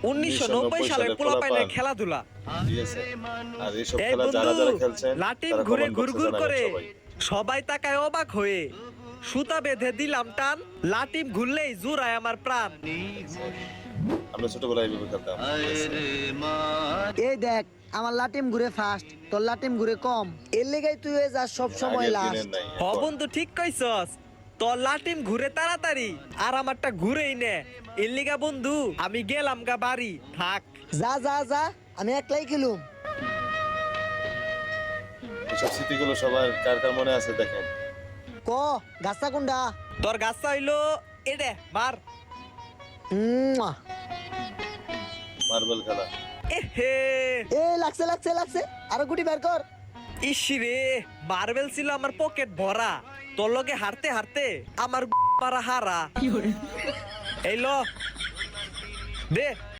1990 সালের পোলাপাইনের খেলাধুলা। ঠিক আছে। আর এইসব এই খেলা যারা বন্ধু, যারা খেলছেন লাটিম তারা ঘুরে কমেন্ট বক্সে ঘুরঘুর জানাবেন করে সবাই। সবাই তাকায় অবাক হয়ে। সুতা বেঁধে দিলাম টান, লাটিম ঘুরলেই জুড়ায় আমার প্রাণ। আমরা ছোটবেলায় এইভাবে খেলতাম। এই দেখ আমার লাটিম ঘুরে ফার্স্ট, তোর লাটিম ঘুরে কম, এর লেগাই তুই হয়ে যাস সব সময় আগের লাস্ট। দিনের নাই, হ এখন। বন্ধু ঠিক কইছস, তোর লাটিম ঘুরে তাড়াতাড়ি আর আমারটা ঘুরেই নে। ইল্লিগা বন্ধু আমি গেলাম গা বাড়ি, থাক। যা যা যা, আমি একলাই খেলুম। এইসব স্মৃতিগুলো সবার কার কার মনে আছে দেখেন। ক গাছা কুন্ডা। তোর গাছটা হইলো এডে মার। মার্বেল খেলা। এহে এ লাগছে লাগছে লাগছে, আরো গুটি বের কর। ইসিরে, মার্বেল ছিল আমার পকেট ভরা, তোর লগে হারতে হারতে আমার পারা হারা। এই ল দে।